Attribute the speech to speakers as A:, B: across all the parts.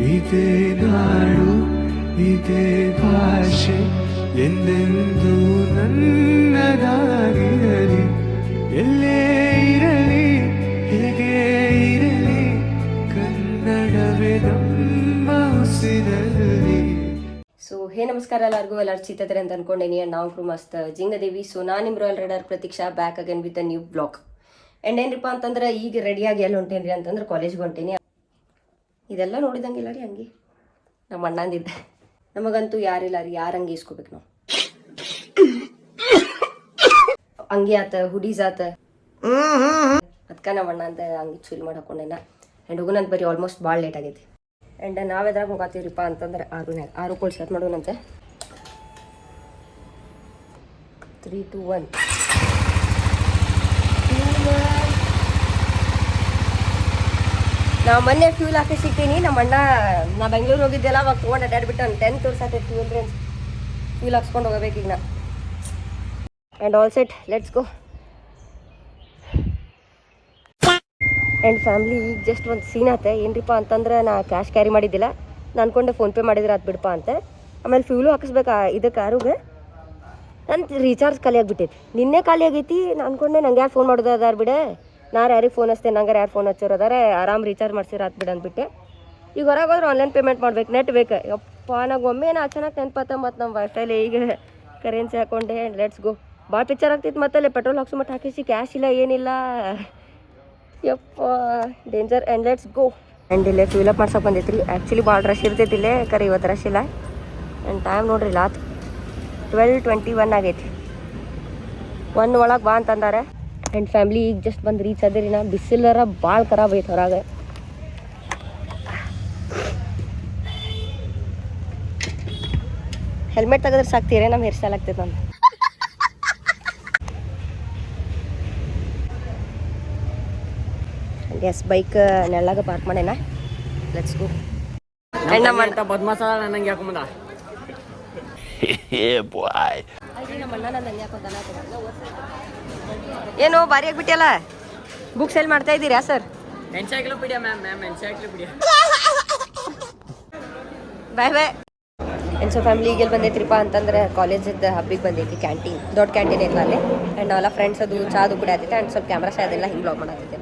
A: ಇದೇ ನಾಡು ಇದೇ ಭಾಷೆ ಎಂದೆಂದೂ ನನ್ನದಾಗಿರಲಿ. ಎಲ್ಲೇ ಇರಲಿ ಹೇಗೆ ಇರಲಿ ಕನ್ನಡವೇ ನಮ್ಮ ಉಸಿರಲ್ಲಿ.
B: ಸೊ ಹೇ ನಮಸ್ಕಾರ ಎಲ್ಲರಿಗೂ, ಎಲ್ಲರೂ ಚಿತ್ತದ್ರೆ ಅಂತ ಅನ್ಕೊಂಡೇನಿ. ಆ್ಯಂಡ್ ನಾವು ಮಸ್ತ್ ಜಿಂಗದೇವಿ. ಸೊ ನಾನು ನಿಮ್ಮ royal rider Pratiksha, back again with a new blog. And ಏನ್ರಿಪ್ಪ ಅಂತಂದ್ರೆ ಈಗ ರೆಡಿಯಾಗಿ ಎಲ್ಲಿ ಹೊಂಟೇನ್ರಿ ಅಂತಂದ್ರೆ ಕಾಲೇಜ್ಗೆ ಹೊಂಟೇನಿ. ಇದೆಲ್ಲ ನೋಡಿದಂಗಿಲ್ಲ ರೀ ಅಂಗಿ ನಮ್ಮ ಅಣ್ಣಂದಿದ್ದೆ. ನಮಗಂತೂ ಯಾರಿಲ್ಲ ರೀ, ಯಾರು ಅಂಗಿ ಇಸ್ಕೋಬೇಕು ನಾವು. ಅಂಗಿ ಆತ, ಹುಡೀಸ್ ಆತ, ಅದಕ್ಕೆ ನಮ್ಮ ಅಣ್ಣ ಅಂತ ಅಂಗಿ ಚೂರಿ ಮಾಡಿ ಹಾಕೊಂಡೇನ. ಆ್ಯಂಡ್ ಹೋಗೋಣಂತ ಬರೀ ಆಲ್ಮೋಸ್ಟ್ ಭಾಳ ಲೇಟ್ ಆಗೈತಿ. ಆ್ಯಂಡ್ ನಾವೆದ್ರಾಗ ಹೋಗತ್ತೀವ್ರಿಪ್ಪ ಅಂತಂದ್ರೆ ಆರು ಕೋಲ್ ಸೆಟ್ ಮಾಡೋಣಂತೆ. 3, 2, 1 ನಾವು ಮೊನ್ನೆ ಫ್ಯೂಲ್ ಹಾಕಿ ಸಿಗ್ತೀನಿ. ನಮ್ಮ ಅಣ್ಣ ನಾ ಬೆಂಗಳೂರು ಹೋಗಿದ್ದೆಲ್ಲ ಅವಾಗ ತೊಗೊಂಡು ಅಡ್ಡಾಡ್ಬಿಟ್ಟು ಒಂದು 10 ತೋರ್ಸಾಕೈತಿ ಫ್ಯೂಲ್ ಫ್ರೆಂಡ್ಸ್. ಫ್ಯೂಲ್ ಹಾಕ್ಸ್ಕೊಂಡು ಹೋಗಬೇಕೀಗ ನಾ. And all set, let's go. And family ಈಗ ಜಸ್ಟ್ ಒಂದು ಸೀನ್ ಆತ. ಏನ್ರಿಪ್ಪ ಅಂತಂದ್ರೆ ನಾ ಕ್ಯಾಶ್ ಕ್ಯಾರಿ ಮಾಡಿದ್ದಿಲ್ಲ, ನಾನು ಅನ್ಕೊಂಡೆ ಫೋನ್ಪೇ ಮಾಡಿದ್ರೆ ಅದು ಬಿಡಪ್ಪ ಅಂತ. ಆಮೇಲೆ ಫ್ಯೂಲು ಹಾಕಿಸ್ಬೇಕಾ ಇದು ಕಾರುಗೆ. ನನ್ನ ರೀಚಾರ್ಜ್ ಖಾಲಿ ಆಗಿಬಿಟ್ಟೈತಿ, ನಿನ್ನೆ ಖಾಲಿ ಆಗೈತಿ. ನಾನು ಅನ್ಕೊಂಡೆ ನಂಗೆ ಯಾರು ಫೋನ್ ಮಾಡೋದು ಅದಾರ ಬಿಡೆ, ನಾನು ಯಾರಿಗೆ ಫೋನ್ ಹಚ್ತೇನೆ, ನಂಗೆ ಯಾರು ಫೋನ್ ಹಚ್ಚೋರು ಅದಾರೆ, ಆರಾಮ್ ರೀಚಾರ್ಜ್ ಮಾಡ್ಸಿರ ಆತ್ ಬಿಡು ಅಂದ್ಬಿಟ್ಟೆ. ಈಗ ಹೊರಗೆ ಹೋದ್ರೆ ಆನ್ಲೈನ್ ಪೇಮೆಂಟ್ ಮಾಡ್ಬೇಕು, ನೆಟ್ ಬೇಕು. ಯಪ್ಪ ನಂಗೆ ಒಮ್ಮೆ ನಾ ಅಚಾನಕ್ ನೆನಪತ್ತ ಮತ್ತು ನಮ್ಮ ವೈಫೈಲಿ ಈಗ ಕರೆನ್ಸಿ ಹಾಕೊಂಡೆ. Let's go. ಭಾಳ ಪಿಕ್ಚರ್ ಆಗ್ತಿತ್ತು ಮತ್ತಲ್ಲಿ ಪೆಟ್ರೋಲ್ ಹಾಕ್ಸೋ ಮಟ್ಟ ಹಾಕಿಸಿ ಕ್ಯಾಶ್ ಇಲ್ಲ ಏನಿಲ್ಲ. ಯಪ್ಪ danger. And let's go. And ಇಲ್ಲೇ ಫ್ಯೂಲ್ ಅಪ್ ಮಾಡ್ಸೋಕೆ ಬಂದೈತ್ರಿ. ಆ್ಯಕ್ಚುಲಿ ಭಾಳ ರಶ್ ಇರ್ತೈತಿ ಇಲ್ಲೇ, ಕರೆ ಇವತ್ತು ರಶ್ ಇಲ್ಲ. ಆ್ಯಂಡ್ ಟೈಮ್ ನೋಡ್ರಿ ಲಾತ್ 12:21 ಆಗೈತಿ. 1 ಒಳಗೆ ಬಾ ಅಂತಂದಾರೆ. ಆ್ಯಂಡ್ ಫ್ಯಾಮ್ಲಿ ಈಗ ಜಸ್ಟ್ ಬಂದು ರೀಚ್ ಅದೇರಿ. ನಾ ಬಿಸಿಲರ ಭಾಳ ಖರಾಬ್ ಐತೆ ಹೊರಗೆ. ಹೆಲ್ಮೆಟ್ ತೆಗೆದ್ರೆ ಸಾಕ್ತೀರಿ, ನಮ್ಮ ಹೇರ್ ಸ್ಟೈಲ್ ಆಗ್ತೈತೆ ನಾನು. ಎಸ್ ಬೈಕ್ ನೆಳ್ಳಾಗ ಪಾರ್ಕ್ ಮಾಡೇನ. Let's go. ಆ್ಯಂಡ್ ನಮ್ಮ ಅಣ್ಣ
C: ಬದ್ಮಾಸ ನಂಗೆ ಯಾಕೊಂಬಂದ
B: ಏನು ಭಾರಿ ಆಗ್ಬಿಟ್ಟಿಯಲ್ಲ. ಬುಕ್ ಸೇಲ್ ಮಾಡ್ತಾ ಇದ್ದೀರಾ sir?
C: Encyclopedia ma'am encyclopedia.
B: Bye bye. And so family ಈಗೆಲ್ಲಿ ಬಂದೈತ್ರಿಪ್ಪ ಅಂತಂದ್ರೆ ಕಾಲೇಜಿದ್ದು ಹಬ್ಬಿಗೆ ಬಂದೈತಿ. ಕ್ಯಾಂಟೀನ್, ದೊಡ್ಡ ಕ್ಯಾಂಟೀನ್ ಐತೆ ಅಲ್ಲಿ. ಆ್ಯಂಡ್ ನಾವೆಲ್ಲ ಫ್ರೆಂಡ್ಸ್ ಅದು ಚಾದು ಕೂಡ ಆಗ್ತೈತೆ. ಆ್ಯಂಡ್ ಸ್ವಲ್ಪ ಕ್ಯಾಮ್ರಾ ಸಹ ಅದೆಲ್ಲ ಹಿಂಗೆ ಬ್ಲಾಗ್ ಮಾಡತ್ತಿದ್ದೆ.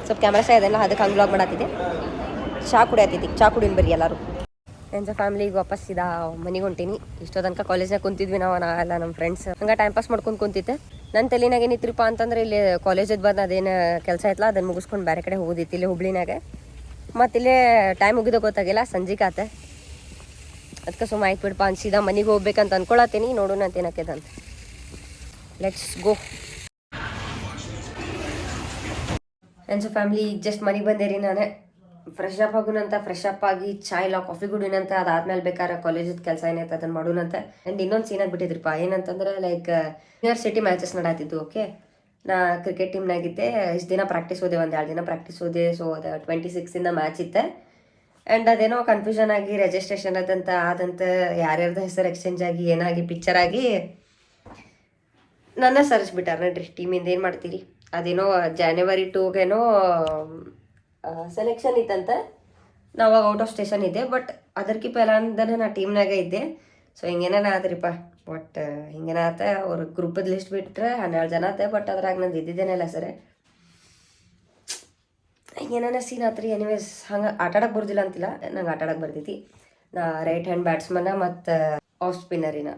B: ಸ್ವಲ್ಪ ಕ್ಯಾಮ್ರಾ ಸಹ ಅದೆಲ್ಲ ಅದಕ್ಕೆ ಹಂಗೆ ಬ್ಲಾಗ್ ಮಾಡತ್ತಿದ್ದೆ. ಚಾ ಕುಡಿಯತ್ತೈತಿ, ಚಾ ಕುಡಿನ ಬರ್ರಿ ಎಲ್ಲರೂ. ಆ್ಯಂಡ್ ಸೊ ಫ್ಯಾಮ್ಲಿಗೆ ವಾಪಸ್ ಸೀದಾ ಮನೆಗೆ ಹೊಂಟೀನಿ. ಇಷ್ಟೋ ತನಕ ಕಾಲೇಜ್ನಾಗ ಕುಂತಿದ್ವಿ ನಾವೆಲ್ಲ ನಮ್ಮ ಫ್ರೆಂಡ್ಸ್. ಹಂಗೆ ಟೈಮ್ ಪಾಸ್ ಮಾಡ್ಕೊಂಡು ಕುಂತಿದ್ದೆ. ನನ್ನ ತಲೆನಾಗ ಏನಿತ್ರಿಪ್ಪ ಅಂತಂದ್ರೆ ಇಲ್ಲಿ ಕಾಲೇಜದ್ದು ಬಂದು ಅದೇನು ಕೆಲಸ ಐತಲ್ಲ ಅದನ್ನು ಮುಗಿಸ್ಕೊಂಡು ಬೇರೆ ಕಡೆ ಹೋಗೋದಿತ್ತು ಇಲ್ಲಿ ಹುಬ್ಳಿನಾಗ. ಮತ್ತು ಇಲ್ಲೇ ಟೈಮ್ ಮುಗಿದ ಗೊತ್ತಾಗಿಲ್ಲ, ಸಂಜೆಗೆ ಆತ. ಅದಕ್ಕೆ ಸುಮ್ಮ ಆಯ್ತು ಬಿಡಪ್ಪ ಅಂತ ಸೀದಾ ಮನೆಗೆ ಹೋಗ್ಬೇಕಂತ ಅನ್ಕೊಳತ್ತೀನಿ. ನೋಡೋಣ ಅಂತ ಏನಕ್ಕೆದಂತ. Let's go. And so family ಈಗ ಜಸ್ಟ್ ಮನೆಗೆ ಬಂದೆ ರೀ. ನಾನೇ ಫ್ರೆಶ್ ಅಪ್ ಆಗೋಣಂತ, ಫ್ರೆಶ್ ಅಪ್ ಆಗಿ ಚಾ ಇಲ್ಲ ಕಾಫಿ ಕುಡಿನಂತ. ಅದಾದ್ಮೇಲೆ ಬೇಕಾದ್ರೆ ಕಾಲೇಜದ ಕೆಲಸ ಏನೈತೆ ಅದನ್ನು ಮಾಡೋಣಂತ. ಆ್ಯಂಡ್ ಇನ್ನೊಂದು ಸೀನ್ ಆಗಿಬಿಟ್ಟಿದ್ರಿಪ್ಪ. ಏನಂತಂದ್ರೆ ಲೈಕ್ ಯೂನಿವರ್ಸಿಟಿ ಮ್ಯಾಚಸ್ ನಡಾತಿದ್ದು. ಓಕೆ, ನಾ ಕ್ರಿಕೆಟ್ ಟೀಮ್ನಾಗಿದ್ದೆ. ಇಷ್ಟು ದಿನ ಪ್ರಾಕ್ಟೀಸ್ ಹೋದೆ, 1-2 ದಿನ ಪ್ರಾಕ್ಟೀಸ್ ಹೋದೆ. ಸೊ ಅದು 26 ಮ್ಯಾಚ್ ಇತ್ತೆ. ಆ್ಯಂಡ್ ಅದೇನೋ ಕನ್ಫ್ಯೂಷನ್ ಆಗಿ ರಿಜಿಸ್ಟ್ರೇಷನ್ ಆದಂತ ಯಾರ್ಯಾರ್ದು ಹೆಸರು ಎಕ್ಸ್ಚೇಂಜ್ ಆಗಿ ಏನಾಗಿ ಪಿಕ್ಚರ್ ಆಗಿ ನನ್ನ ಸರಿಸ್ಬಿಟ್ಟಾರ ನೋಡ್ರಿ ಟೀಮಿಂದ. ಏನು ಮಾಡ್ತೀರಿ, ಅದೇನೋ January 2ಗೇನೋ ಸೆಲೆಕ್ಷನ್ ಇತ್ತಂತ. ನಾವಾಗ ಔಟ್ ಆಫ್ ಸ್ಟೇಷನ್ ಇದ್ದೆ. ಬಟ್ ಅದಕ್ಕೆ ಪೆಲಾಂದನೇ ನಾ ಟೀಮ್ನಾಗ ಇದ್ದೆ. ಸೊ ಹಿಂಗೇನ ಆದ್ರಿಪ್ಪ. ಬಟ್ ಹಿಂಗೇನ ಆತ. ಅವ್ರ ಗ್ರೂಪದ ಲಿಸ್ಟ್ ಬಿಟ್ಟರೆ 12 ಜನ ಆತ. ಬಟ್ ಅದ್ರಾಗ ನಂದು ಇದ್ದಿದ್ದೇನೆಲ್ಲ ಸರ್ ಹಿಂಗೇನ ಸೀನ್ ಆತ್ರಿ. ಎನಿವೇಸ್ ಹಂಗೆ ಆಟಾಡಕ್ಕೆ ಬರೋದಿಲ್ಲ ಅಂತಿಲ್ಲ, ನಂಗೆ ಆಟಾಡಕ್ಕೆ ಬರ್ತೈತಿ. ನಾ ರೈಟ್ ಹ್ಯಾಂಡ್ ಬ್ಯಾಟ್ಸ್ಮನ್ನ ಮತ್ತು ಆಫ್ ಸ್ಪಿನ್ನರಿನ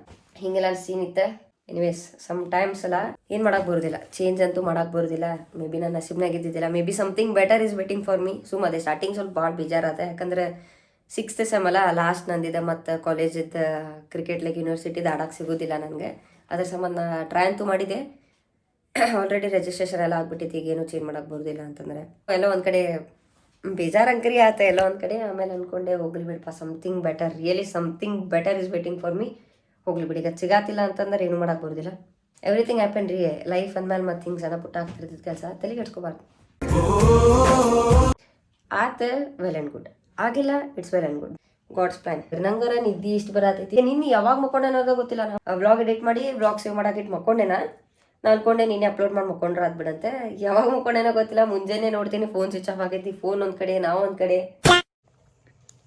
B: ಹಿಂಗೆಲ್ಲ ಸೀನ್ ಇತ್ತು. ಎನಿವೇಸ್ ಸಮ್ ಟೈಮ್ಸ್ ಅಲ್ಲ ಏನು ಮಾಡಕ್ಕೆ ಬರೋದಿಲ್ಲ, ಚೇಂಜ್ ಅಂತೂ ಮಾಡಕ್ಕೆ ಬರೋದಿಲ್ಲ. ಮೇ ಬಿ ನಾನು ನಸೀಬ್ನಾಗ ಇದ್ದಿದ್ದಿಲ್ಲ. May be something better is waiting for me. ಸುಮ್ಮ ಅದೇ ಸ್ಟಾರ್ಟಿಂಗ್ ಸ್ವಲ್ಪ ಭಾಳ ಬೇಜಾರಾದ. ಯಾಕಂದ್ರೆ 6th ಸೆಮ್ ಅಲ್ಲ, ಲಾಸ್ಟ್ ನಂದಿದೆ. ಮತ್ತು ಕಾಲೇಜಿದ್ದು ಕ್ರಿಕೆಟ್ ಲೈಕ್ ಯೂನಿವರ್ಸಿಟಿದು ಆಡಕ್ಕೆ ಸಿಗೋದಿಲ್ಲ ನನಗೆ. ಅದ್ರ ಸಂಬಂಧ ಟ್ರೈ ಅಂತೂ ಮಾಡಿದೆ. ಆಲ್ರೆಡಿ ರಿಜಿಸ್ಟ್ರೇಷನ್ ಎಲ್ಲ ಆಗ್ಬಿಟ್ಟೈತಿ. ಈಗ ಏನು ಚೇಂಜ್ ಮಾಡಕ್ಕೆ ಬರೋದಿಲ್ಲ ಅಂತಂದರೆ ಎಲ್ಲ ಒಂದು ಕಡೆ ಬೇಜಾರು ಅಂಕರಿ ಆತ ಎಲ್ಲ ಒಂದು ಕಡೆ. ಆಮೇಲೆ ಅಂದ್ಕೊಂಡೆ ಹೋಗ್ಲಿ ಬಿಡಪ್ಪ, something better, really something better is waiting for me. ಹೋಗ್ಲಿ ಬಿಡಿ, ಈಗ ಸಿಗಾತಿಲ್ಲ ಅಂತಂದ್ರೆ ಏನು ಮಾಡಕ್ಕೆ ಬರೋದಿಲ್ಲ. ಎವ್ರಿಥಿಂಗ್ ಹ್ಯಾಪನ್ ರೀ ಲೈಫ್ ಅಂದಮೇಲೆ. ಮತ್ತು ಹಿಂಗೆ ಸಣ್ಣ ಪುಟ್ಟ ಆಗ್ತಿರ್ತೈತೆ ಕೆಲಸ, ತಲೆಗೆ ಇಟ್ಕೋಬಾರ್ದು. ಆತ ವೆಲ್ ಆ್ಯಂಡ್ ಗುಡ್, ಆಗಿಲ್ಲ it's well and good, God's plan. ನಂಗಾರ ನಿದ್ದೆ ಇಷ್ಟು ಬರತೈತಿ. ನಿನ್ನೆ ಯಾವಾಗ ಮಕ್ಕೊಂಡೆ ಅನ್ನೋದು ಗೊತ್ತಿಲ್ಲ. ನಾ ವ್ಲಾಗ್ ಎಡಿಟ್ ಮಾಡಿ ವ್ಲಾಗ್ ಸೇವ್ ಮಾಡಾಕಿಟ್ಟು ಮಕ್ಕೊಂಡೆನ. ನಾನು ಅನ್ಕೊಂಡೆ ನೀನೇ ಅಪ್ಲೋಡ್ ಮಾಡಿ ಮುಕ್ಕೊಂಡ್ರೆ ಬಿಡಂತೆ. ಯಾವಾಗ ಮುಕ್ಕೊಂಡೇನೋ ಗೊತ್ತಿಲ್ಲ, ಮುಂಜಾನೆ ನೋಡ್ತೀನಿ ಫೋನ್ ಸ್ವಿಚ್ ಆಫ್ ಆಗೈತಿ, ಫೋನ್ ಒಂದು ಕಡೆ ನಾವು ಒಂದು ಕಡೆ.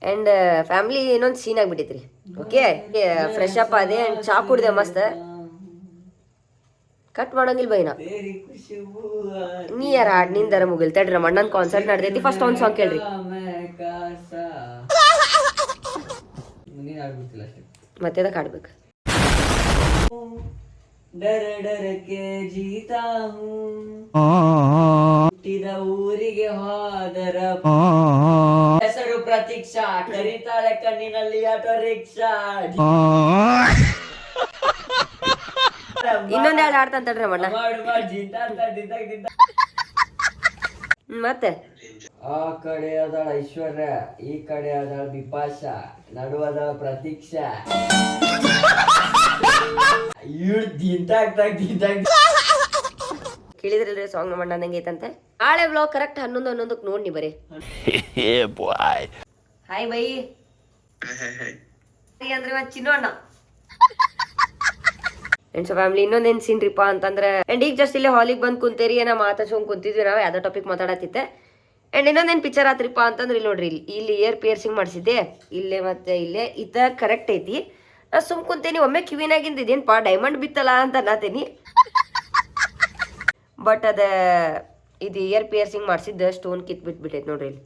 B: ಆ್ಯಂಡ್ ಫ್ಯಾಮ್ಲಿ ಇನ್ನೊಂದು ಸೀನ್ ಆಗಿಬಿಟ್ಟೈತ್ರಿ. ಓಕೆ, ಫ್ರೆಶ್ ಅಪ್ ಆದೆ ಆ್ಯಂಡ್ ಚಾ ಕುಡ್ದೆ ಮಸ್ತ್. ಕಟ್ ಮಾಡಂಗಿಲ್ಲ ಬೈನ ನೀ ಯಾರ ಹಾಡು ನಿಂದರ ಮುಗಿಲ್ ತಡ್ರಿ. ನಮ್ಮ ಅಣ್ಣನ ಕಾನ್ಸರ್ಟ್ ನಡೆದೈತಿ, ಫಸ್ಟ್ ಒಂದು ಸಾಂಗ್ ಕೇಳ್ರಿ. ಮತ್ತೆ ಅದಕ್ಕೆ ಹಾಡ್ಬೇಕು.
C: ಡರ ಡರಕ್ಕೆ ಜೀತಾ ಹುಟ್ಟಿದ ಊರಿಗೆ ಹೋದರ ಹೆಸರು ಪ್ರತೀಕ್ಷಾ, ಕರೀತಾಳೆ ಕಣ್ಣಿನಲ್ಲಿ ಆಟೋ ರಿಕ್ಷಾ.
B: ಇನ್ನೊಂದ್ ಎರಡು ಹಾಡ್ತಾನ ತಡ್ರಿ ನಮ್ಮ ಅಣ್ಣ. ಮತ್ತೆ
C: ಆ ಕಡೆ ಅದಳ ಐಶ್ವರ್ಯ, ಈ ಕಡೆ ಅದಳ ಬಿಪಾಶಾ, ನಡುವದ ಪ್ರತೀಕ್ಷಾ.
B: ಕೇಳಿದ್ರಲ್ರಿ ಸಾಂಗ್ ನಮ್ಮ ಅಣ್ಣ ನಂಗೆ ಐತಂತೆ. ನಾಳೆ ವ್ಲಾಗ್ ಕರೆಕ್ಟ್ 11:11ಕ್ಕೆ ನೋಡಿ ಬರೀ. ಹಾಯ್ ಬೈ ಅಂದ್ರೆ ಒಂದು ಚಿನ್ನು ಅಣ್ಣ ಅಂಡ್ ಸೊ ಫ್ಯಾಮಿಲಿ. ಇನ್ನೊಂದೇನು ಸೀನ್ರಿಪ್ಪ ಅಂತಂದ್ರೆ, ಅಂಡ್ ಈಗ ಜಸ್ಟ್ ಇಲ್ಲೇ ಹಾಲಿಗೆ ಬಂದು ಕುಂತೇರಿ, ಏನೋ ಮಾತಾಡ್ಸ್ಕೊಂಡ್ ಕುಂತಿದ್ವಿ ನಾವು, ಯಾವ್ದೋ ಟಾಪಿಕ್ ಮಾತಾಡತ್ತಿತ್ತೆ. ಅಂಡ್ ಇನ್ನೊಂದೇನು ಪಿಕ್ಚರ್ ಆತ್ರಿಪ್ಪ ಅಂತಂದ್ರೆ, ಇಲ್ಲಿ ನೋಡ್ರಿ, ಇಲ್ಲಿ ಇಯರ್ ಪಿಯರ್ಸಿಂಗ್ ಮಾಡಿಸಿದ್ದೆ ಇಲ್ಲೇ ಮತ್ತೆ ಇಲ್ಲೇ ಇದ ಕರೆಕ್ಟ್ ಐತಿ. ನಾ ಸುಮ್ ಕುಂತೇನಿ, ಒಮ್ಮೆ ಕಿವಿನಾಗಿಂದ ಇದೇನಪ್ಪ ಡೈಮಂಡ್ ಬಿತ್ತಲ್ಲ ಅಂತ ಅನ್ನತೀನಿ. ಬಟ್ ಅದ ಇದು ಇಯರ್ ಪಿಯರ್ಸಿಂಗ್ ಮಾಡಿಸಿದ್ದ ಸ್ಟೋನ್ ಕಿತ್ ಬಿಟ್ಬಿಟ್ಟೈತಿ ನೋಡ್ರಿ. ಇಲ್ಲಿ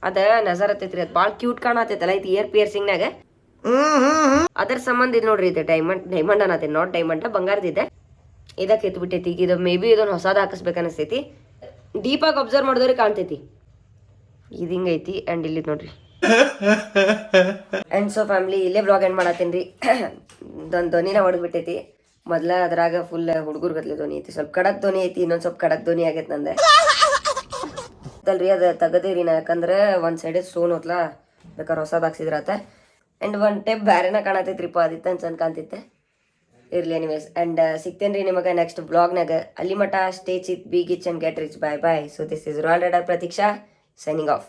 B: ಅದ ನಜರ್ ಹತ್ತೈತ್ರಿ, ಅದು ಭಾಳ ಕ್ಯೂಟ್ ಕಾಣತೈತಲ್ಲ ಇದು ಇಯರ್ ಪಿಯರ್ಸಿಂಗ್ನಾಗ. ಅದರ ಸಂಬಂಧ ಇದು ನೋಡ್ರಿ, ಇದು ಡೈಮಂಡ್ ಅನ್ನತ್ತೆ, ನಾಟ್ ಡೈಮಂಡ್, ಬಂಗಾರದಿದೆ. ಇದಕ್ಕೆ ಎತ್ಬಿಟ್ಟೈತಿ. ಈಗ ಇದು ಮೇ ಬಿ ಇದೊಂದು ಹೊಸದು ಹಾಕಿಸ್ಬೇಕು ಅನಿಸ್ತೈತಿ. ಡೀಪಾಗಿ ಅಬ್ಸರ್ವ್ ಮಾಡಿದವ್ರಿಗೆ ಕಾಣ್ತೈತಿ ಇದು ಹಿಂಗೈತಿ. ಆ್ಯಂಡ್ ಇಲ್ಲಿ ನೋಡ್ರಿ. ಆ್ಯಂಡ್ ಸೊ ಫ್ಯಾಮಿಲಿ ಇಲ್ಲೇ ಬ್ಲಾಗ್ ಎಂಡ್ ಮಾಡತ್ತೀನಿ ರೀ. ಧ್ವನಿನ ಹೊಡೆದ್ಬಿಟ್ಟೈತಿ. ಮೊದ್ಲ ಅದ್ರಾಗ ಫುಲ್ ಹುಡುಗರು ಗತ್ಲೆ ಧ್ವನಿ ಐತಿ, ಸ್ವಲ್ಪ ಕಡಕ್ ಧ್ವನಿ ಐತಿ, ಇನ್ನೊಂದು ಸ್ವಲ್ಪ ಕಡಕ್ ಧ್ವನಿ ಆಗೈತೆ ನಂದೆ ಅಲ್ರಿ. ಅದು ತೆಗದೇರಿ ನಾ, ಯಾಕಂದ್ರೆ ಒಂದು ಸೈಡ್ ಸ್ಟೋನ್ ಹೋತ್ಲಾ, ಬೇಕಾದ್ರೆ ಹೊಸದು ಹಾಕ್ಸಿದ್ರಾತ. ಆ್ಯಂಡ್ ಒಂದು ಟೈಪ್ ಬ್ಯಾರೆನ ಕಾಣತೈತ್ರಿಪ್ಪ, ಅದಿತ್ತ ಅನ್ಸನ್ ಕಾಣ್ತಿತ್ತೆ. ಇರ್ಲಿ ಎನಿವೇಸ್. ಆ್ಯಂಡ್ ಸಿಗ್ತೇನೆ ರೀ ನಿಮಗೆ ನೆಕ್ಸ್ಟ್ ಬ್ಲಾಗ್ನಾಗ. ಅಲ್ಲಿ ಮಟ ಸ್ಟೇ ಚಿತ್, ಬಿ ಗಿಚ್ and get rich. Bye bye. So this is royal rider Pratiksha signing of.